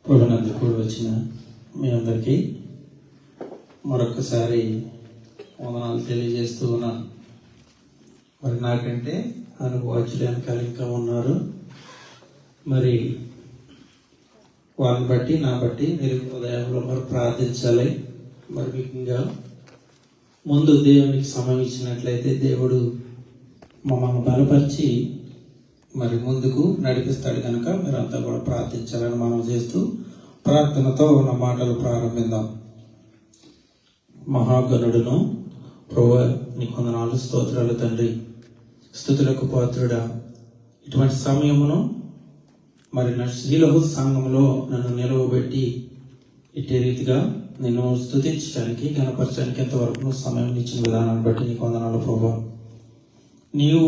ప్రభునందు కూడి వచ్చిన మీ అందరికీ మరొకసారి వందనాలు తెలియజేస్తూ ఉన్నాను. మరి నాకంటే అనుభవజ్ఞులు వెనకాల ఇంకా ఉన్నారు. మరి వాళ్ళని బట్టి నా బట్టి మీరు ఉదయంలో మరి ప్రార్థించాలి. మరి ముఖ్యంగా ముందు దేవునికి సమయం ఇచ్చినట్లయితే దేవుడు మమ్మల్ని బలపరిచి మరి ముందుకు నడిపిస్తాడు కనుక మీరంతా కూడా ప్రార్థించాలని మనం చేస్తూ ప్రార్థనతో ఉన్న మాటలు ప్రారంభిద్దాం. మహాగణుడును ప్రభువా నీకు వందనాలు, స్తోత్రాలు తండ్రి, స్తుతులకు పాత్రుడా. ఇటువంటి సమయమును మరి నా శ్రీలహు సంఘంలో నన్ను నిలవబెట్టి ఇట్టే రీతిగా నిన్ను స్తుతించడానికి గణపరచడానికి ఎంతవరకు సమయం ఇచ్చిన విధానాన్ని బట్టి నీకు వందనాలు ప్రభువా. నీవు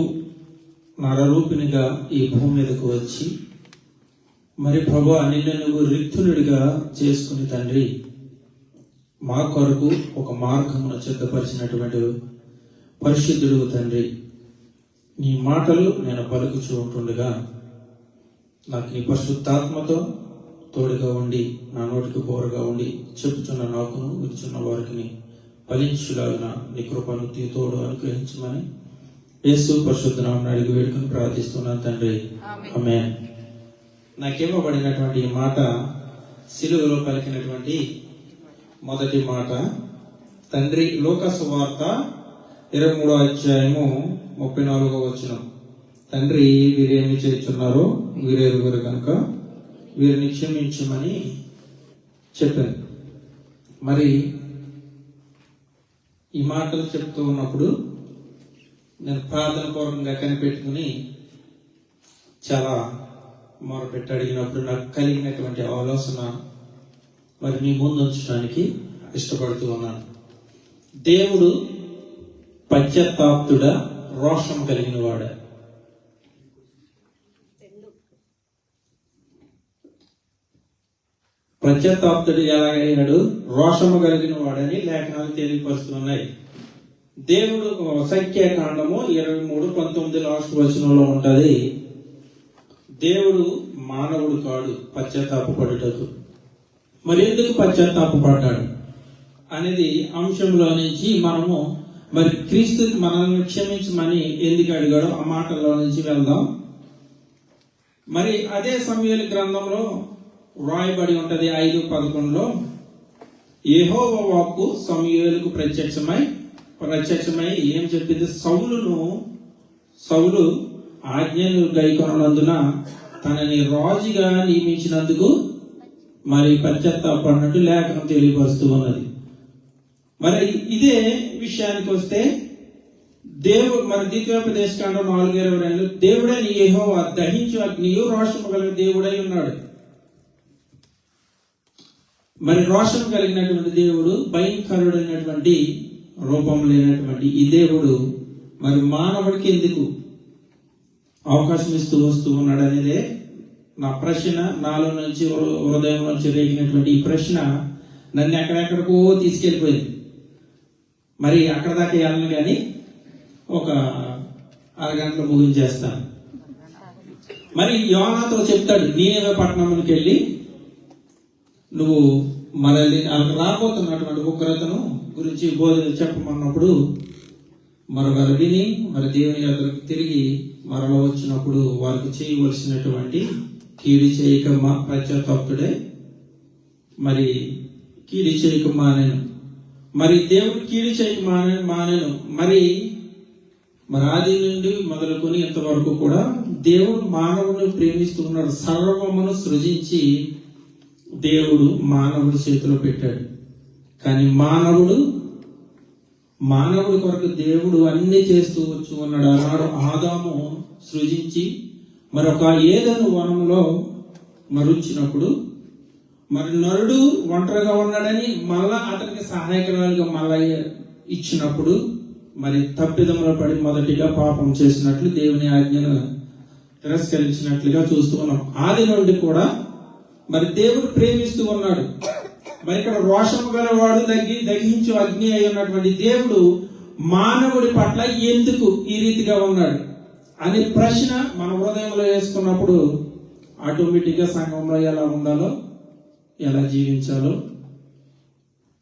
నరరూపినిగా ఈ భూమి మీదకు వచ్చి మరి ప్రభువా నిన్ను నువ్వు రిక్తునుడిగా చేసుకుని తండ్రి మా కొరకు ఒక మార్గమును సిద్ధపరిచినటువంటి పరిశుద్ధుడు తండ్రి. నీ మాటలు నేను పలుకుచూ ఉంటుండగా నాకు నీ పరిశుద్ధాత్మతో తోడుగా ఉండి నా నోటికి బోరుగా ఉండి చెప్పుచున్న నాకును విరుచున్న వారికి ఫలించులాగా నీ కృపను తోడు అనుగ్రహించమని యేసు పరిశుద్ధ నామమున అడిగి వేడుకొని ప్రార్థిస్తున్నాను తండ్రి, ఆమేన్. నాకేమబడినటువంటి మాట సిలువలో పలికినటువంటి మొదటి మాట తండ్రి. లూకా సువార్త 23వ అధ్యాయము 34వ వచనం. తండ్రి వీరేమి చేస్తున్నారో వీరెరుగురు కనుక వీరిని క్షమించమని చెప్పాను. మరి ఈ మాటలు చెప్తూ ఉన్నప్పుడు నేను ప్రార్థన పూర్వకంగా కనిపెట్టుకుని చాలా మొరపెట్టి అడిగినప్పుడు నాకు కలిగినటువంటి ఆలోచన మరి మీ ముందు ఉంచడానికి ఇష్టపడుతూ ఉన్నాను. దేవుడు పశ్చాత్తాప్తుడా, రోషం కలిగిన వాడా? పశ్చాత్తాప్తుడు ఎలాగైనాడు, రోషము కలిగిన వాడని లేఖనాలు తెలియపరుస్తున్నాయి. దేవుడు సంఖ్యాకాండము 23:19 లాస్ట్ వచనంలో ఉంటది. దేవుడు మానవుడు కాడు పశ్చాత్తాపపడుటకు. మరి ఎందుకు పశ్చాత్తాపపడ్డాడు అనేది అంశంలో నుంచి మనము మరి క్రీస్తు మనల్ని క్షమించమని ఎందుకు అడిగాడో ఆ మాటల్లో నుంచి వెళ్దాం. మరి అదే సమూయేలు గ్రంథంలో వ్రాయబడి ఉంటది 5:11లో యెహోవా వాక్కు సమూయేలుకు ప్రత్యక్షమై ఏం చెప్పింది? సౌలు ఆజ్ఞను గైకొనందున తనని రాజుగా నియమించినందుకు మరి పశ్చాత్తాపడినట్టు లేఖనం తెలియపరుస్తూ ఉన్నది. మరి ఇదే విషయానికి వస్తే దేవుడు మరి ద్వితీయోపదేశకాండం 4:22 దేవుడైన యెహోవా దహించు అగ్నియు రోషము కలిగిన దేవుడై ఉన్నాడు. మరి రోషం కలిగినటువంటి దేవుడు, భయంకరుడైనటువంటి రూపం లేనటువంటి ఈ దేవుడు మరి మానవుడికి ఎందుకు అవకాశం ఇస్తూ వస్తూ ఉన్నాడు అనేదే నా ప్రశ్న. నాలో నుంచి హృదయం నుంచి రేగినటువంటి ఈ ప్రశ్న నన్ను ఎక్కడెక్కడికో తీసుకెళ్ళిపోయింది. మరి అక్కడ దాకా వెళ్ళను కానీ ఒక అరగంటలో ముగించేస్తాను. మరి యోనాతో చెప్తాడు, నీనేవే పట్టణంకి వెళ్ళి నువ్వు మనల్ని రాబోతున్నటువంటి ఉగ్రతను గురించి బోధన చెప్పమన్నప్పుడు మరొకరు విని మరి దేవుని దగ్గరకు తిరిగి మరల వచ్చినప్పుడు వారికి చేయవలసినటువంటి కీడి చేయక పశ్చాత్తాప్తుడే మరి కీడి చేయక మానేను. మరి దేవుడు కీడి చేయక మానేను. మరి ఆది నుండి మొదలుకొని ఇంతవరకు కూడా దేవుడు మానవుని ప్రేమిస్తూ ఉన్నాడు. సర్వమును సృజించి దేవుడు మానవుడి చేతిలో పెట్టాడు. కానీ మానవుడి కొరకు దేవుడు అన్ని చేస్తూ వచ్చి ఉన్నాడు. అన్నాడు ఆదాము సృజించి మరొక ఏదైనా వనంలో మరుచినప్పుడు మరి నరుడు ఒంటరిగా ఉన్నాడని మళ్ళా అతనికి సహాయకురాలుగా మళ్ళా ఇచ్చినప్పుడు మరి తప్పిదములో పడి మొదటిగా పాపం చేసినట్లు దేవుని ఆజ్ఞను తిరస్కరించినట్లుగా చూస్తూ ఉన్నాం. ఆది నుండి కూడా మరి దేవుడు ప్రేమిస్తూ ఉన్నాడు. మరి ఇక్కడ రోషము గలవాడు దహించు అగ్ని అయి ఉన్నటువంటి దేవుడు మానవుడి పట్ల ఎందుకు ఈ రీతిగా ఉన్నాడు అనే ప్రశ్న మన హృదయంలో వేసుకున్నప్పుడు ఆటోమేటిక్గా సంఘంలో ఎలా ఉండాలో ఎలా జీవించాలో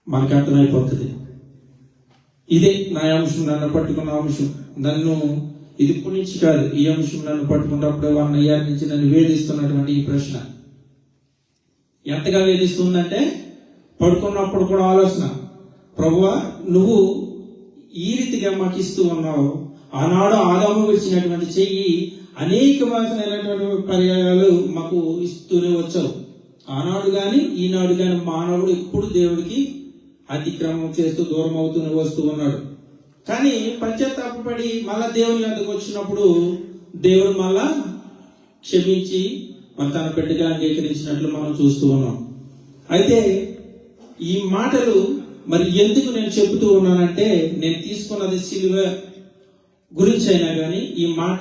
మనకు అర్థమైపోతుంది. ఇదే నా అంశం, నన్ను పట్టుకున్న అంశం. నన్ను ఇది ఇప్పటి నుంచి కాదు, ఈ అంశం నన్ను పట్టుకున్నప్పుడు 1 year నుంచి నన్ను వేధిస్తున్నటువంటి ఈ ప్రశ్న ఎంతగా వేధిస్తుందంటే, పడుకున్నప్పుడు కూడా ఆలోచన, ప్రభువా నువ్వు ఈ రీతిగా మాకు ఇస్తూ ఉన్నావు. ఆనాడు ఆదాము విడిచినటువంటి చెయ్యి అనేకమైనటువంటి పర్యాయాలు మాకు ఇస్తూనే వచ్చావు. ఆనాడు కానీ ఈనాడు కానీ మానవుడు ఎప్పుడు దేవుడికి అతిక్రమం చేస్తూ దూరం అవుతూనే వస్తూ ఉన్నాడు. కానీ పశ్చాత్తాపడి మళ్ళా దేవుని వద్దకు వచ్చినప్పుడు దేవుడు మళ్ళా క్షమించి మన తన బిడ్డగా అంగీకరించినట్లు మనం చూస్తూ ఉన్నాం. అయితే ఈ మాటలు మరి ఎందుకు నేను చెబుతూ ఉన్నానంటే, నేను తీసుకున్నది సిలువ గురించి అయినా కానీ ఈ మాట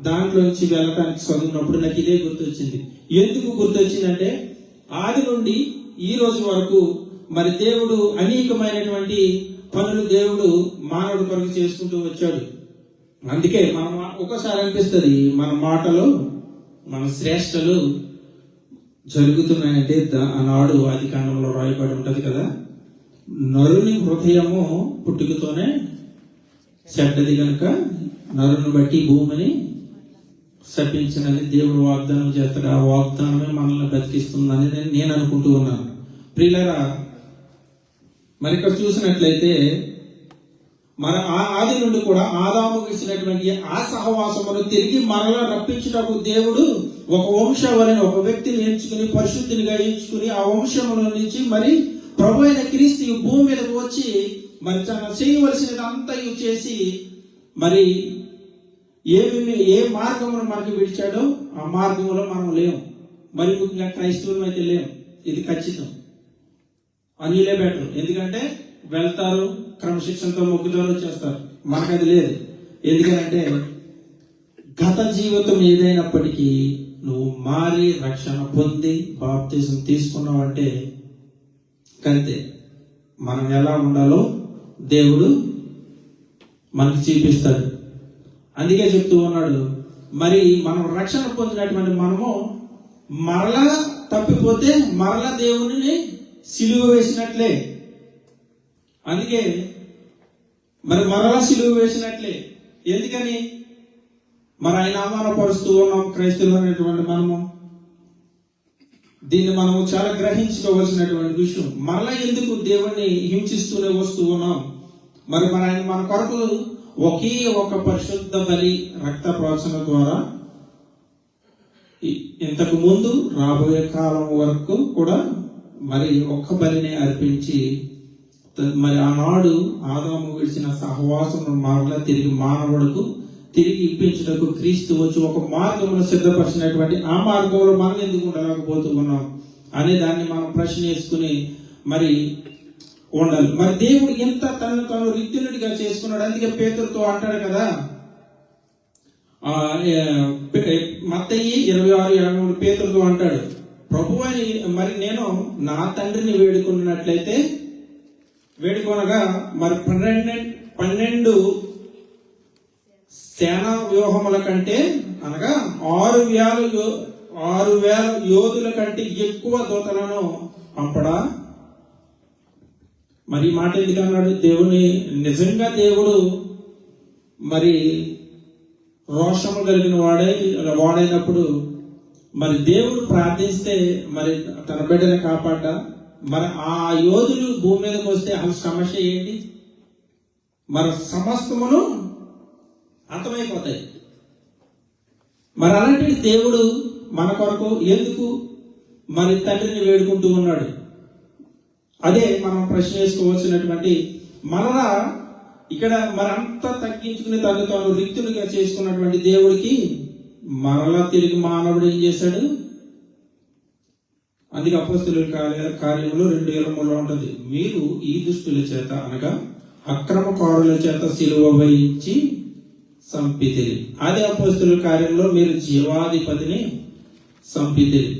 దాంట్లోంచి వెళ్ళటానికి చదివినప్పుడు నాకు ఇదే గుర్తొచ్చింది. ఎందుకు గుర్తొచ్చిందంటే, ఆది నుండి ఈ రోజు వరకు మరి దేవుడు అనేకమైనటువంటి పనులు దేవుడు మానవుడి కొరకు చేసుకుంటూ వచ్చాడు. అందుకే మనం ఒకసారి అనిపిస్తుంది, మన మాటలు మన శ్రేష్టలు జరుగుతున్నాయంటే ఆనాడు ఆది కాండంలో రాయబడి ఉంటది కదా, నరుని హృదయము పుట్టుకతోనే చెడ్డది కనుక నరుని బట్టి భూమిని శపించినది దేవుడు వాగ్దానం చేస్తాడు. ఆ వాగ్దానమే మనల్ని బతికిస్తుందని నేను అనుకుంటూ ఉన్నాను. ప్రియులారా, మరి ఇక్కడ చూసినట్లయితే మన ఆది నుండి కూడా ఆదాము ఇచ్చినటువంటి ఆ సహవాసమును తిరిగి మరలా రప్పించుటకు దేవుడు ఒక వంశావళిని, ఒక వ్యక్తిని ఎంచుకుని పరిశుద్ధినిగా ఎంచుకుని ఆ వంశముల నుంచి మరి ప్రభు అయిన క్రీస్తు భూమి మీదకు వచ్చి మరి తను చేయవలసినది అంతయు చేసి మరి ఏ మార్గమును మనకి విడిచాడో ఆ మార్గంలో మనం లేము. మరి ముఖ్యంగా క్రైస్తవులం అయితే లేము, ఇది ఖచ్చితం. అనిలే బెటర్, ఎందుకంటే వెళ్తారు, క్రమశిక్షణతో మొక్కుతారు, చేస్తారు. మనకు అది లేదు. ఎందుకంటే గత జీవితం ఏదైనప్పటికీ నువ్వు మారి రక్షణ పొంది బాప్తిజం తీసుకున్నావంటే కంతే మనం ఎలా ఉండాలో దేవుడు మనకు చూపిస్తాడు. అందుకే చెప్తూ ఉన్నాడు, మరి మనం రక్షణ పొందినటువంటి మనము మరలా తప్పిపోతే మరలా దేవుడిని సిలువ వేసినట్లే. అందుకే మరి మరలా సిలువ వేసినట్లే. ఎందుకని? మరి ఆయన అవమానపరుస్తూ ఉన్నాం క్రైస్తవులు అనేటువంటి మనము. దీన్ని మనము చాలా గ్రహించుకోవాల్సినటువంటి విషయం. మరలా ఎందుకు దేవుణ్ణి హింసిస్తూనే వస్తూ ఉన్నాం? మరి ఆయన మన కొరకు ఒకే ఒక పరిశుద్ధ బలి రక్త ప్రోక్షణ ద్వారా ఇంతకు ముందు రాబోయే కాలం వరకు కూడా మరి ఒక్క బలిని అర్పించి మరి ఆనాడు ఆదాము విడిచిన సహవాసం మరలా తిరిగి మానవుడుకు తిరిగి ఇప్పించుటకు క్రీస్తు వచ్చి ఒక మార్గంలో సిద్ధపరిచినటువంటి ఆ మార్గంలో మనం ఎందుకు ఉండలేకపోతూ ఉన్నాం అనే దాన్ని మనం ప్రశ్న వేసుకుని మరి ఉండాలి. మరి దేవుడు ఎంత తను రిక్తునుడిగా చేసుకున్నాడు. అందుకే పేతురుతో అంటాడు కదా, మత్తయి 26:23 పేతురుతో అంటాడు, ప్రభు అని మరి నేను నా తండ్రిని వేడుకొనగా మరి 12 సేనా వ్యూహముల కంటే అనగా 6,000 యోధుల కంటే ఎక్కువ దూతలను పంపడా. మరి మాట ఎందుకు అన్నాడు? దేవుని నిజంగా దేవుడు మరి రోషము కలిగిన వాడైనప్పుడు మరి దేవుడు ప్రార్థిస్తే మరి తన బిడ్డని కాపాడ్డా. మరి ఆ యోధులు భూమి మీదకి వస్తే అసలు సమస్య ఏంటి? మరి సమస్తమును అంతమైపోతాయి. మరి అలాంటి దేవుడు మన కొరకు ఎందుకు మరి తండ్రిని వేడుకుంటూ ఉన్నాడు? అదే మనం ప్రశ్న వేసుకోవాల్సినటువంటి. మరలా ఇక్కడ మరంతా తగ్గించుకుని తాను రిక్తునిగా చేసుకున్నటువంటి దేవుడికి మరలా తిరిగి మానవుడు ఏం చేశాడు? అందుకే అపోస్తలుల కార్యములు 2:23 ఉంటుంది, మీరు ఈ దుష్టుల చేత అనగా అక్రమకారుల చేత సిలువ వేయించి సంపితిరి. అదే అపోస్తలుల కార్యంలో మీరు జీవాధిపతిని సంపితిరి.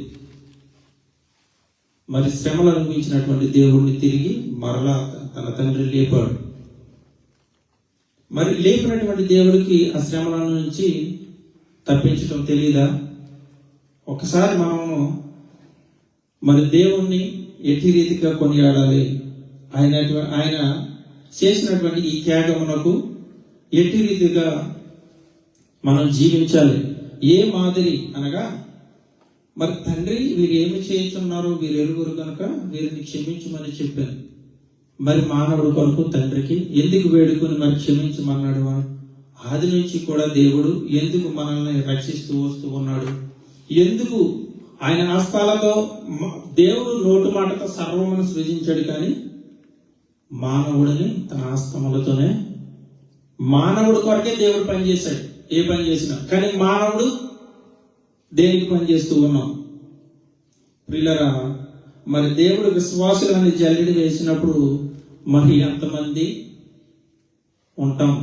మరి శ్రమలు అనుభవించినటువంటి దేవుడిని తిరిగి మరలా తన తండ్రి లేపాడు. మరి లేపినటువంటి దేవుడికి ఆ శ్రమల నుంచి తప్పించడం తెలియదా? ఒకసారి మనము మరి దేవుణ్ణి ఎట్టి రీతిగా కొనియాడాలి, ఆయన చేసినటువంటి ఈ త్యాగమునకు ఎట్టి రీతిగా మనం జీవించాలి. ఏ మాదిరి అనగా, మరి తండ్రి వీరు ఏమి చేస్తున్నారో వీరు ఎరుగురు కనుక వీరిని క్షమించమని చెప్పాను. మరి మానవుడు కొరకు తండ్రికి ఎందుకు వేడుకొని మరి క్షమించమన్నాడు? ఆది నుంచి కూడా దేవుడు ఎందుకు మనల్ని రక్షిస్తూ వస్తూ ఉన్నాడు? ఎందుకు ఆయన హస్తాలతో, దేవుడు నోటు మాటతో సర్వమును సృజించాడు, కానీ మానవుడిని తన హస్తములతోనే, మానవుడి కొరకే దేవుడు పనిచేశాడు. ఏ పని చేసినా కానీ మానవుడు దేనికి పని చేస్తూ ఉన్నాం? ప్రియులరా, మరి దేవుడు విశ్వాసులని జల్లెడి వేసినప్పుడు మరి ఎంతమంది ఉంటాం?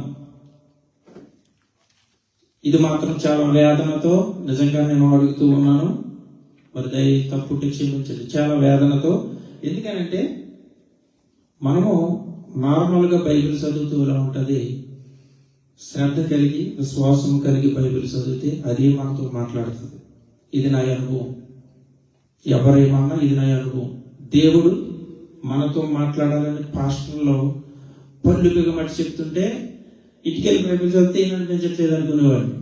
ఇది మాత్రం చాలా వేదనతో నిజంగా నేను అడుగుతూ ఉన్నాను. మరి దయ తప్పుంటే క్షమించండి. చాలా వేదనతో. ఎందుకనంటే మనము నార్మల్గా బైబిల్ చదువుతూ ఎలా ఉంటుంది, శ్రద్ధ కలిగి విశ్వాసం కలిగి బైబిల్ చదివితే అదే మనతో మాట్లాడుతుంది. ఇది నా అనుభవం. ఎవరేమన్నా ఇది నా అనుభవం. దేవుడు మనతో మాట్లాడాలని పాస్టర్లో పళ్ళు బిగమట్టి చెప్తుంటే ఇటుకెళ్ళి బైబిల్ చదివితే ఏంటంటే చెప్పలేదు అనుకునేవాడిని.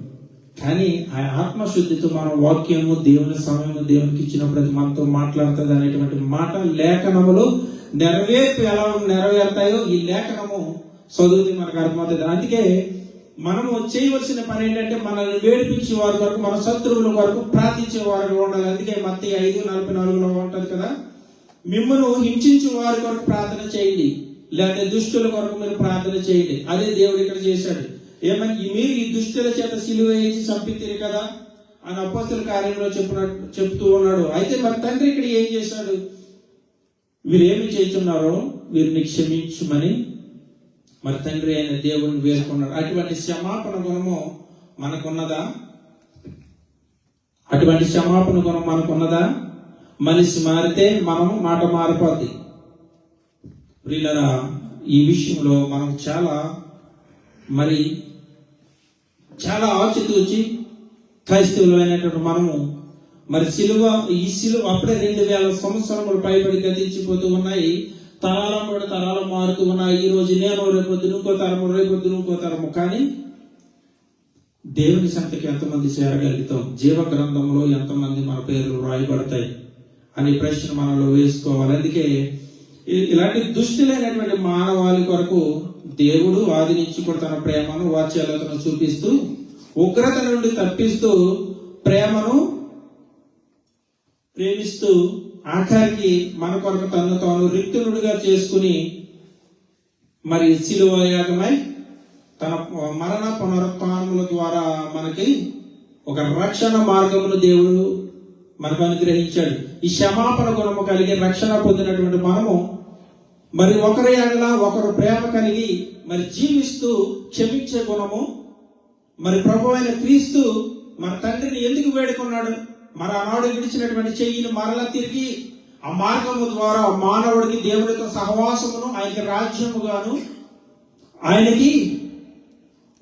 కానీ ఆ ఆత్మశుద్ధితో మన వాక్యము, దేవుని సమయము దేవునికి ఇచ్చినప్పుడు అది మనతో మాట్లాడుతుంది అనేటువంటి మాట లేఖనములు నెరవేర్పు ఎలా నెరవేరుతాయో ఈ లేఖనము చదువుతే మనకు అర్థమవుతుంది. అందుకే మనము చేయవలసిన పని ఏంటంటే మనల్ని వేడిపించే వారి వరకు, మన శత్రువుల వరకు ప్రార్థించే వారు ఉండాలి. అందుకే మత్తయి 5:44 ఉంటది కదా, మిమ్మల్ని హింసించే వారి కొరకు ప్రార్థన చేయండి, లేకపోతే దుష్టుల కొరకు మీరు ప్రార్థన చేయండి. అదే దేవుడు ఇక్కడ చేశాడు. ఏమని, మీరు ఈ దుష్టుల చేత సిలువ వేసి చంపితిరి కదా అని అపోస్తల కార్యంలో చెప్తూ ఉన్నాడు. అయితే మరి తండ్రి ఇక్కడ ఏం చేశాడు? వీరు ఏమి చేస్తున్నారో వీరిని క్షమించమని మరి తండ్రి అయిన దేవుడిని వేడుకున్నాడు. అటువంటి క్షమాపణ గుణము మనకున్నదా? అటువంటి క్షమాపణ గుణం మనకున్నదా? మనిషి మారితే మనము మాట మారిపోద్ది. ప్రియులరా, ఈ విషయంలో మనం చాలా ఆచితూచి క్రైస్తవులు అయినటువంటి మనము మరి ఈ సిలువ అప్పుడే 2000 సంవత్సరములు పైబడి గతించిపోతూ ఉన్నాయి. తరాలను కూడా తరాలు మారుతూ ఉన్నాయి. ఈ రోజు నేను, రేపొద్దున ఇంకో తరము, రేపొద్దున ఇంకో తరము. కానీ దేవుని సంతకి ఎంతమంది చేరగలుగుతాం? జీవ గ్రంథంలో ఎంతమంది మన పేర్లు రాయబడతాయి అనే ప్రశ్న మనలో వేసుకోవాలి. అందుకే ఇలాంటి దుష్టులైనటువంటి మానవాళి కొరకు దేవుడు ఆది నుంచి కూడా తన ప్రేమను, వాత్సల్యతను చూపిస్తూ, ఉగ్రత నుండి తప్పిస్తూ, ప్రేమను ప్రేమిస్తూ, ఆఖరికి మన కొరకు తను తాను రిక్తునుడిగా చేసుకుని మరి శిలువ యాగమై తన మరణ పునరుత్థానముల ద్వారా మనకి ఒక రక్షణ మార్గమును దేవుడు మనకు అనుగ్రహించాడు. ఈ క్షమాపణ గుణము కలిగి రక్షణ పొందినటువంటి మనము మరి ఒకరి ఎడల ఒకరు ప్రేమ కలిగి మరి జీవిస్తూ క్షమించే గుణము, మరి ప్రభువైన క్రీస్తు మన తండ్రిని ఎందుకు వేడుకున్నాడు? మన ఆనాడు విడిచినటువంటి చెయ్యిని మరలా తిరిగి ఆ మార్గము ద్వారా మానవుడికి దేవుడితో సహవాసమును, ఆయనకి రాజ్యముగాను, ఆయనకి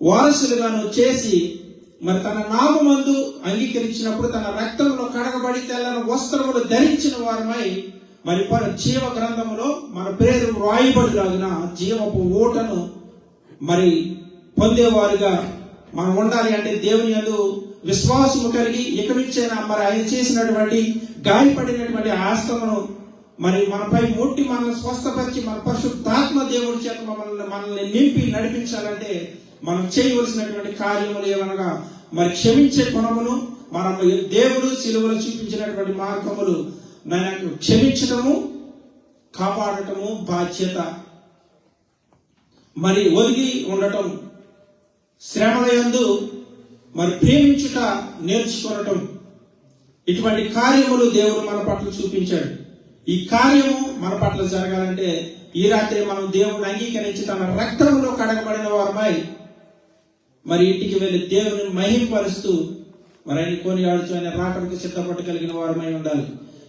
వారసులుగాను చేసి మరి తన నామమందు అంగీకరించినప్పుడు తన రక్తంలో కడగబడి తెల్లని వస్త్రములు ధరించిన వారమై మరి జీవ గ్రంథములో మన పేరు రాయబడిలాగిన జీవపు ఓటను మరి పొందేవారుగా మనం ఉండాలి. అంటే దేవుని యందు విశ్వాసము కలిగి ఇక నుంచైనా మరి ఆయన చేసినటువంటి గాయపడినటువంటి ఆస్తమును మరి మనపై ముట్టి మనల్ని స్వస్థపరిచి మన పరిశుద్ధాత్మ దేవుడి చేత మనల్ని నింపి నడిపించాలంటే మనం చేయవలసినటువంటి కార్యములు ఏమనగా మరి క్షమించే గుణమును, మనం దేవుడు సిలువలో చూపించినటువంటి మార్గములు మనకు క్షమించటము, కాపాడటము బాధ్యత. మరి ఒదిగి ఉండటం, శ్రమల యందు మరి ప్రేమించుట నేర్చుకోవటం, ఇటువంటి కార్యములు దేవుడు మన పట్ల చూపించాడు. ఈ కార్యము మన పట్ల జరగాలంటే ఈ రాత్రి మనం దేవుని అంగీకరించి తన రక్తంలో కడగబడిన వారమై మరి ఇంటికి వెళ్ళి దేవుని మహింపరుస్తూ మరి ఆయన కొనియాడుతూ ఆయన రాకడికి సిద్ధపట్టు కలిగిన వారమై ఉండాలి.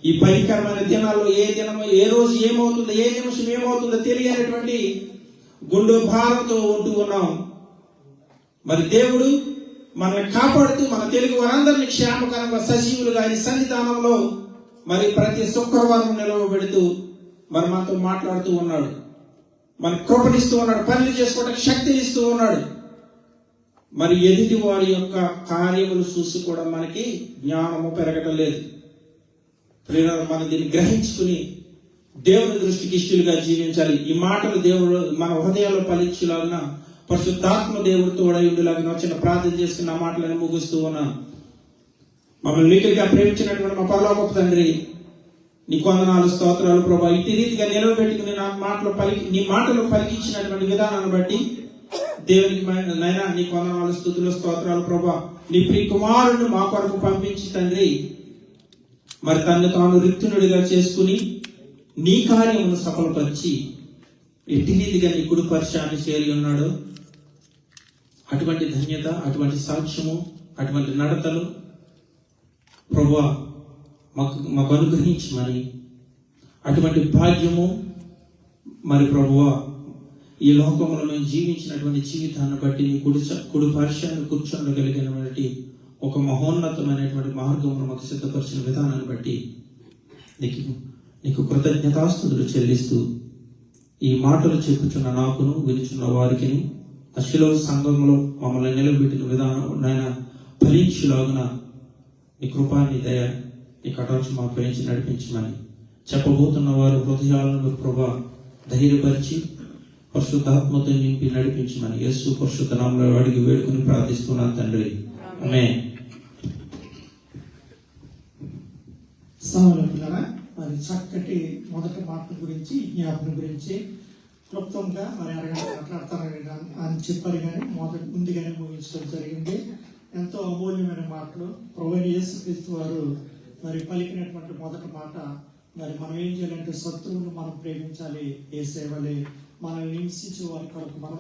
ఈ భయంకరమైన దినాల్లో ఏ దినము, ఏ రోజు ఏమవుతుందో, ఏ నిమిషం ఏమవుతుందో తెలియనటువంటి గుండె భారంతో ఉంటూ ఉన్నాం. మరి దేవుడు మనల్ని కాపాడుతూ మన తెలుగు వారందరినీ క్షేమకరంగా సజీవులుగా ఆయన సన్నిధానంలో మరి ప్రతి శుక్రవారం నిలవబెడుతూ మరి మనతో మాట్లాడుతూ ఉన్నాడు, మన కృపనిస్తూ ఉన్నాడు, పనులు చేసుకోవడానికి శక్తిని ఇస్తూ ఉన్నాడు. మరి ఎదుటి వారి యొక్క కార్యములు చూసి కూడా మనకి జ్ఞానము పెరగటం లేదు. ప్రియులారా, మనం దీన్ని గ్రహించుకుని దేవుని దృష్టికి ఇష్టలుగా జీవించాలి. ఈ మాటలు దేవుడు మన హృదయాల్లో ఫలించేలాగా పరిశుద్ధాత్మ దేవుడు తోడై ఉండేలాగా వచ్చిన ప్రార్థన చేసుకున్న మాటలను ముగిస్తూ ఉన్నాను. మమ్మల్ని మిగిలిగా ప్రేమించినటువంటి మా పరలోకపు తండ్రి, నీకు వందనాలు, స్తోత్రాలు ప్రభా. ఇట్టి రీతిగా నిలవబెట్టుకుని నీ మాటలు పలికించినటువంటి విధానాన్ని బట్టి దేవునికి నైనా నీకు వందనాలు, స్తుతులు, స్తోత్రాలు ప్రభా. నీ ప్రియ కుమారుడు మా కొరకు పంపించి తండ్రి, మరి తను తాను రిక్తునుడిగా చేసుకుని నీ కార్యమును సఫలపరిచి ఎట్టి రీతిగా నీ కుడి పరిచయాన్ని చేరి ఉన్నాడు. అటువంటి ధన్యత, అటువంటి సాక్ష్యము, అటువంటి నడతలు ప్రభువా మాకు అనుగ్రహించమని, అటువంటి భాగ్యము మరి ప్రభువా ఈ లోకంలో మేము జీవించినటువంటి జీవితాన్ని బట్టి నీ కుడి పరిచయాన్ని కూర్చోగలిగినటువంటి ఒక మహోన్నతమైనటువంటి మార్గమును మాకు సిద్ధపరిచిన విధానాన్ని బట్టి నీకు కృతజ్ఞతాస్తుతులు చెల్లిస్తూ ఈ మాటలు చెప్పుచున్న నాకును వినుచున్న వారికి అశిలో సంఘంలో మమ్మల్ని నిలబెట్టిన విధానం నాయన ఫలించులాగున నీ కృపాన్ని దయ నీ కటాక్షం మా పెంచి నడిపించమని చెప్పబోతున్న వారి హృదయాలను ప్రభా ధైర్యపరిచి పరిశుద్ధాత్మతో నింపి నడిపించమని యేసు పరిశుద్ధ నామములో అడిగి వేడుకుని ప్రార్థిస్తున్నాను తండ్రి, ఆమేన్. సహోదరులారా, మరి చక్కటి మొదటి మాట గురించి, జ్ఞాపకం గురించి క్లుప్తంగా మరి అరగంట మాట్లాడతారని అని చెప్పారు, కానీ ముందుగానే ముగించడం జరిగింది. ఎంతో అమూల్యమైన మాటలు ప్రభువైన యేసుక్రీస్తు వారు మరి పలికినటువంటి మొదటి మాట, మరి మనం ఏం చేయాలంటే శత్రువును మనం ప్రేమించాలి, యేసేవలే మనల్ని హింసించే వారి కొరకు మనం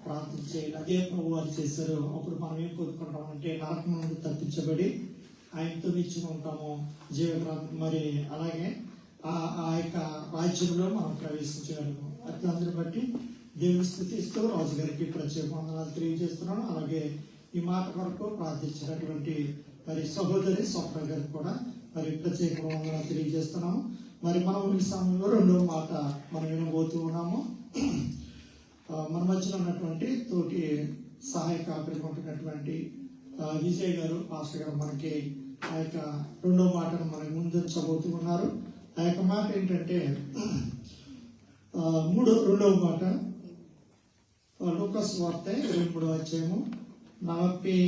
ప్రార్థన చేయాలి. అదే ప్రభు వారు చేశారు. అప్పుడు మనం ఏం కోరుకుంటాం అంటే నరకం నుండి తప్పించబడి ఆయనతో నిత్యం ఉంటాము, మరి అలాగే ఆ యొక్క రాజ్యంలో మనం ప్రవేశించగలము. అట్లందరూ బట్టి దేవుని స్తుతిస్తూ రాజుగారికి ప్రత్యేక వందనాలు తెలియజేస్తున్నాను. అలాగే ఈ మాట కొరకు ప్రార్థించినటువంటి మరి సహోదరి స్వప్న గారికి కూడా మరి ప్రత్యేక వందనాలు తెలియజేస్తున్నాము. మరి మనం ఈ సమయంలో రెండవ మాట మనం వినబోతూ ఉన్నాము. మన మధ్యలో ఉన్నటువంటి తోటి సహాయక ఉంటున్నటువంటి విజయ్ గారు, పాస్టర్ గారు మనకి ఆ యొక్క రెండో మాటను మనకు ముందుంచబోతూ ఉన్నారు. ఆ యొక్క మాట ఏంటంటే రెండవ మాట లూకాసు వార్త 23వ అధ్యాయము 42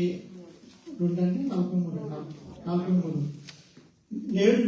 43 నేడు